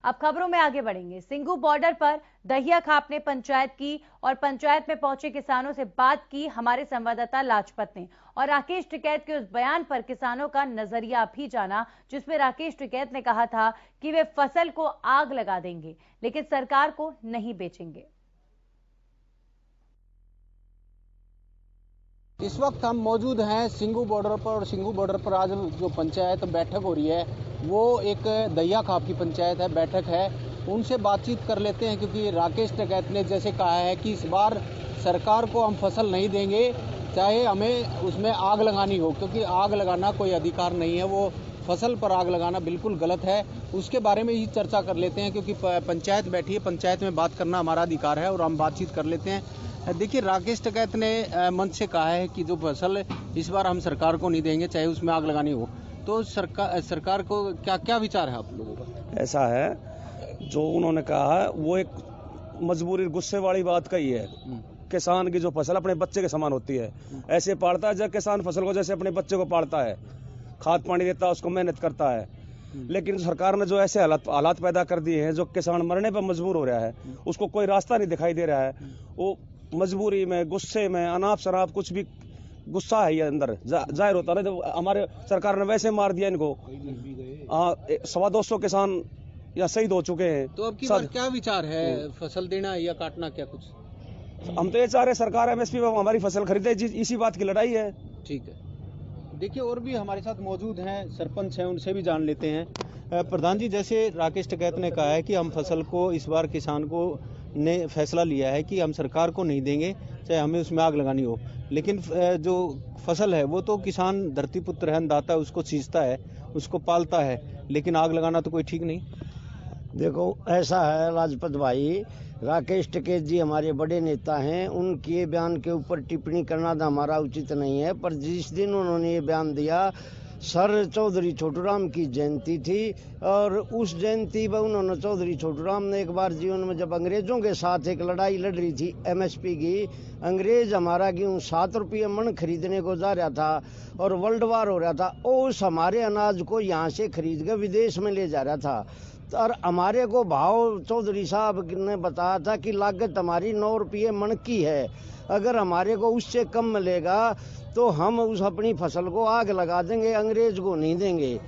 अब खबरों में आगे बढ़ेंगे। सिंघू बॉर्डर पर दहिया खाप ने पंचायत की और पंचायत में पहुंचे किसानों से बात की हमारे संवाददाता लाजपत ने, और राकेश टिकैत के उस बयान पर किसानों का नजरिया भी जाना, जिसमें राकेश टिकैत ने कहा था कि वे फसल को आग लगा देंगे लेकिन सरकार को नहीं बेचेंगे। इस वक्त हम मौजूद हैं सिंघू बॉर्डर पर, और सिंघू बॉर्डर पर आज जो पंचायत बैठक हो रही है वो एक दहिया खाप की पंचायत है, बैठक है। उनसे बातचीत कर लेते हैं, क्योंकि राकेश टिकैत ने जैसे कहा है कि इस बार सरकार को हम फसल नहीं देंगे, चाहे हमें उसमें आग लगानी हो, क्योंकि आग लगाना कोई अधिकार नहीं है, वो फसल पर आग लगाना बिल्कुल गलत है। उसके बारे में ही चर्चा कर लेते हैं, क्योंकि पंचायत बैठी है, पंचायत में बात करना हमारा अधिकार है और हम बातचीत कर लेते हैं। देखिए, राकेश टिकैत ने मंच से कहा है कि जो फसल इस बार हम सरकार को नहीं देंगे, चाहे उसमें आग लगानी हो। तो सरकार को क्या क्या विचार है आप लोगों का? ऐसा है, जो उन्होंने कहा है वो एक मजबूरी, गुस्से वाली बात कही है। किसान की जो फसल अपने बच्चे के समान होती है, ऐसे पालता है जब किसान फसल को जैसे अपने बच्चे को पालता है, खाद पानी देता है, उसको मेहनत करता है। लेकिन सरकार ने जो ऐसे हालात पैदा कर दिए हैं, जो किसान मरने पर मजबूर हो रहा है, उसको कोई रास्ता नहीं दिखाई दे रहा है। वो मजबूरी में, गुस्से में, अनाप शनाप कुछ भी गुस्सा है ये अंदर जाहिर होता है। जब हमारे सरकार ने वैसे मार दिया इनको, 250 किसान या शहीद हो चुके हैं। तो अब की बार क्या विचार है, फसल देना या काटना, क्या कुछ? हम तो ये चाह रहे सरकार MSP में हमारी फसल खरीदे, इसी बात की लड़ाई है। ठीक है। देखिए, और भी हमारे साथ मौजूद हैं, सरपंच हैं, उनसे भी जान लेते हैं। प्रधान जी, जैसे राकेश टिकैत ने कहा है कि हम फसल को इस बार किसान को ने फैसला लिया है कि हम सरकार को नहीं देंगे, चाहे हमें उसमें आग लगानी हो, लेकिन जो फसल है वो तो किसान धरती पुत्र है, अन्नदाता है, उसको सींचता है, उसको पालता है, लेकिन आग लगाना तो कोई ठीक नहीं। देखो, ऐसा है लाजपत भाई, राकेश टिकैत जी हमारे बड़े नेता हैं, उनके बयान के ऊपर टिप्पणी करना तो हमारा उचित नहीं है। पर जिस दिन उन्होंने ये बयान दिया, सर चौधरी छोटूराम की जयंती थी, और उस जयंती पर उन्होंने, चौधरी छोटूराम ने एक बार जीवन में जब अंग्रेजों के साथ एक लड़ाई लड़ रही थी MSP की, अंग्रेज हमारा गेहूँ 7 रुपये मन खरीदने को जा रहा था और वर्ल्ड वार हो रहा था, उस हमारे अनाज को यहाँ से खरीद कर विदेश में ले जा रहा था। और हमारे को भाव चौधरी साहब ने बताया था कि लागत हमारी 9 रुपये मन की है, अगर हमारे को उससे कम मिलेगा तो हम उस अपनी फसल को आग लगा देंगे, अंग्रेज को नहीं देंगे।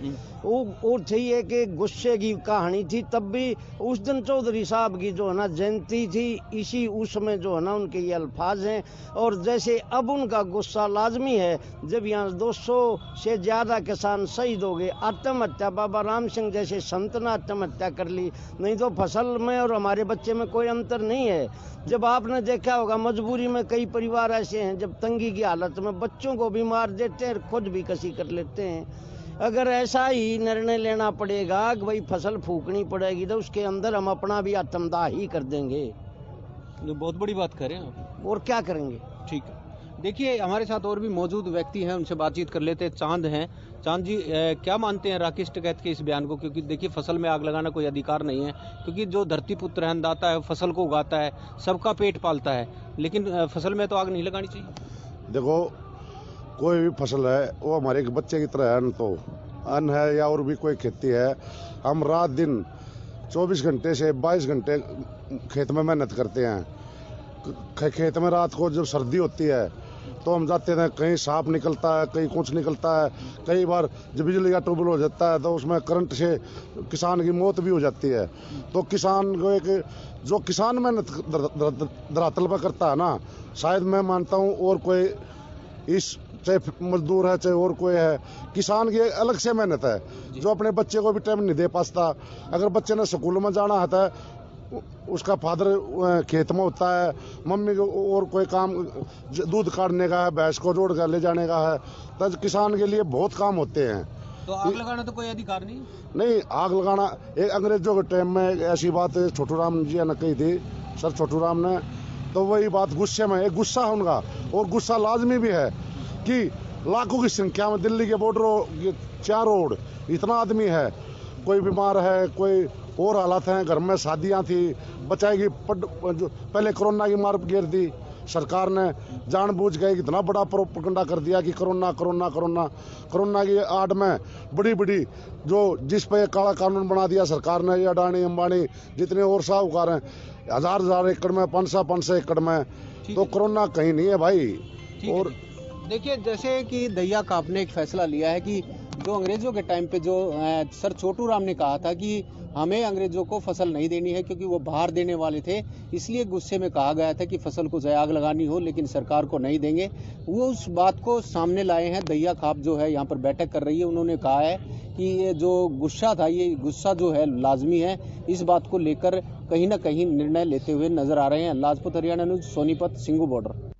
वो थी एक गुस्से की कहानी थी। तब भी उस दिन चौधरी साहब की जो है ना जयंती थी, इसी उसमें जो है ना उनके ये अल्फाज हैं। और जैसे अब उनका गुस्सा लाजमी है, जब यहाँ 200 से ज्यादा किसान शहीद हो गए, आत्महत्या, बाबा राम सिंह जैसे संत ने आत्महत्या कर ली, नहीं तो फसल में और हमारे बच्चे में कोई अंतर नहीं है। जब आपने देखा होगा, मजबूरी में कई परिवार ऐसे हैं जब तंगी की हालत में बच्चों को भी मार देते हैं, खुद भी कसी कर लेते हैं। अगर ऐसा ही निर्णय लेना पड़ेगा कि भाई फसल फूकनी पड़ेगी, तो उसके अंदर हम अपना भी आत्मदाह ही कर देंगे। बहुत बड़ी बात कर रहे हैं आप। और क्या करेंगे? ठीक है। देखिए, हमारे साथ और भी मौजूद व्यक्ति हैं, उनसे बातचीत कर लेते हैं। चांद हैं। चांद जी, क्या मानते हैं राकेश टिकैत के इस बयान को? क्योंकि देखिए, फसल में आग लगाना कोई अधिकार नहीं है, क्योंकि जो धरती पुत्र है, अन्नदाता है, फसल को उगाता है, सबका पेट पालता है, लेकिन फसल में तो आग नहीं लगानी चाहिए। देखो, कोई भी फसल है वो हमारे एक बच्चे की तरह है। अन्न तो अन्न है, या और भी कोई खेती है। हम रात दिन 24 घंटे से 22 घंटे खेत में मेहनत करते हैं। खेत में रात को जब सर्दी होती है तो हम जाते हैं, कहीं सांप निकलता है, कहीं कुछ निकलता है, कई बार जब बिजली का ट्रबल हो जाता है तो उसमें करंट से किसान की मौत भी हो जाती है। तो किसान को एक, जो किसान मेहनत धरातल पर करता है ना, शायद मैं मानता हूँ, और कोई इस, चाहे मजदूर है चाहे और कोई है, किसान की अलग से मेहनत है, जो अपने बच्चे को भी टाइम नहीं दे पाता। अगर बच्चे ने स्कूल में जाना है तो उसका फादर खेत में होता है, मम्मी को और कोई काम, दूध काटने का है, भैंस को जोड़ कर ले जाने का है, तो किसान के लिए बहुत काम होते हैं। तो आग लगाना तो कोई अधिकार नहीं? नहीं, आग लगाना एक अंग्रेजों के टाइम में ऐसी बात छोटूराम जी ने कही थी, सर छोटूराम ने, तो वही बात गुस्से में, एक गुस्सा है उनका, और गुस्सा लाजमी भी है कि लाखों की संख्या में दिल्ली के बॉर्डर 4 रोड इतना आदमी है, कोई बीमार है, कोई और हालात हैं, घर में शादियां थी, बचाएगी, पहले कोरोना की मार गिर दी, सरकार ने जानबूझ के इतना बड़ा प्रोपगंडा कर दिया कि कोरोना कोरोना कोरोना कोरोना की आड़ में बड़ी बड़ी जो जिस पे काला कानून बना दिया सरकार ने, ये अडानी अंबानी जितने और साहूकार हैं, हजार एकड़ में 500 एकड़ में, तो कोरोना कहीं नहीं है भाई। और देखिए, जैसे कि दहिया खाप ने एक फैसला लिया है कि जो अंग्रेजों के टाइम पे जो सर छोटू राम ने कहा था कि हमें अंग्रेजों को फसल नहीं देनी है क्योंकि वो बाहर देने वाले थे, इसलिए गुस्से में कहा गया था कि फसल को आग लगानी हो लेकिन सरकार को नहीं देंगे। वो उस बात को सामने लाए हैं। दहिया खाप जो है यहाँ पर बैठक कर रही है, उन्होंने कहा है कि ये जो गुस्सा था, ये गुस्सा जो है लाजमी है। इस बात को लेकर कहीं ना कहीं निर्णय लेते हुए नजर आ रहे हैं। Lajpat Haryana news, Sonipat, Singhu border.